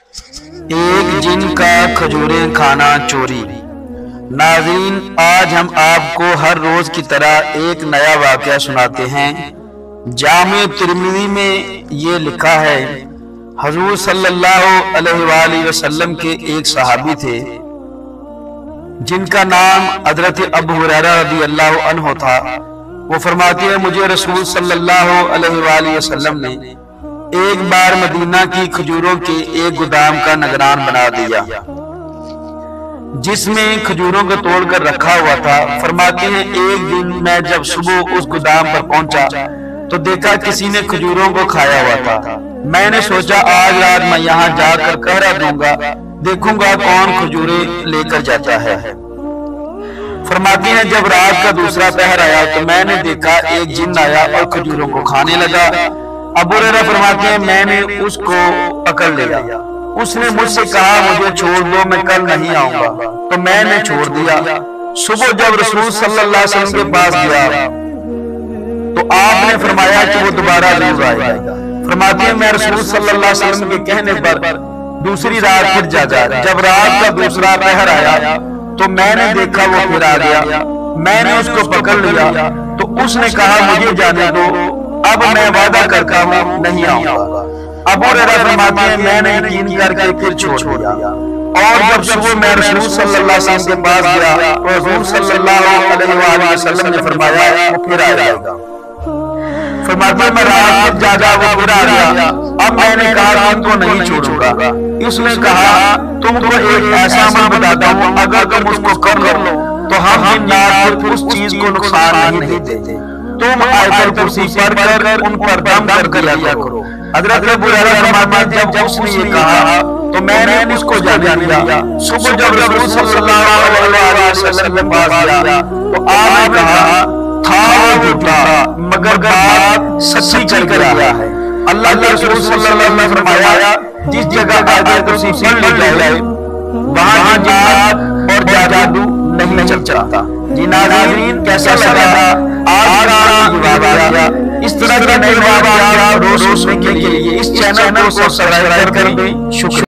ایک جن کا کھجوریں کھانا چوری۔ ناظرین، آج ہم آپ کو ہر روز کی طرح ایک نیا واقعہ سناتے ہیں۔ جامع ترمذی میں یہ لکھا ہے، حضور صلی اللہ علیہ وآلہ وسلم کے ایک صحابی تھے جن کا نام حضرت ابو ہریرہ رضی اللہ عنہ تھا۔ وہ فرماتے ہیں، مجھے رسول صلی اللہ علیہ وآلہ وسلم نے ایک بار مدینہ کی کھجوروں کے ایک گودام کا نگران بنا دیا جس میں کھجوروں کو توڑ کر رکھا ہوا تھا۔ فرماتے ہیں، ایک دن میں جب صبح اس گودام پر پہنچا تو دیکھا کسی نے کھجوروں کو کھایا ہوا تھا۔ میں نے سوچا آج رات میں یہاں جا کر پہرا دوں گا، دیکھوں گا کون کھجوریں لے کر جاتا ہے۔ فرماتے ہیں، جب رات کا دوسرا پہر آیا تو میں نے دیکھا ایک جن آیا اور کھجوروں کو کھانے لگا۔ ابو ہریرہ فرماتے ہیں، میں نے اس کو پکڑ لیا۔ اس نے مجھ سے کہا، مجھے چھوڑ دو، میں کل نہیں آؤں گا، تو میں نے چھوڑ دیا۔ صبح جب رسول صلی اللہ علیہ وسلم کے پاس گیا تو آپ نے فرمایا کہ وہ دوبارہ ضرور آئے گا۔ فرماتے ہیں، میں رسول صلی اللہ علیہ وسلم کے کہنے پر دوسری رات پھر جاگا۔ جب رات کا دوسرا پہر آیا تو میں نے دیکھا وہ پھر آ گیا۔ میں نے اس کو پکڑ لیا تو اس نے کہا، مجھے جانے دو، اب میں وعدہ کرتا ہوں نہیں آؤں گا۔ ابو ہریرہ فرماتے ہیں، میں نے یقین کر کے پھر چھوڑ دیا، اور جب صبح میں رسول صلی اللہ علیہ وسلم کے پاس گیا تو رسول صلی اللہ علیہ وآلہ وسلم نے فرمایا وہ پھر آئے گا۔ فرماتے ہیں، میں رات جاگا، وہ پھر آ گیا۔ اب میں نے کہا تم کو نہیں چھوڑوں گا۔ اس نے کہا، تم کو ایک ایسا عمل بتاتا ہوں، اگر تم اس کو کر لو تو ہم جنات اس چیز کو نقصان نہیں دیتے۔ تم آیت الکرسی پڑھ کر ان پر دم کر لیا کرو۔ حضرت ابو ہریرہ فرماتے ہیں، جب اس نے یہ کہا تو میں نے اس کو جاگا دیا۔ صبح جب رسول صلی اللہ علیہ وسلم کے پاس گیا تو آپ نے کہا، تھا وہ جھوٹا مگر بات سچی چل کر آیا ہے۔ اللہ کے رسول صلی اللہ علیہ وسلم نے فرمایا، جس جگہ آیت الکرسی پڑھ لی جائے وہاں جنات اور جادو نہیں چل چلتا۔ جی ناظرین، کیسا لگا آج کا واقعہ؟ اس طرح کے نئے واقعات روز سننے کے لیے اس چینل کو سبسکرائب کر دیں۔ شکریہ۔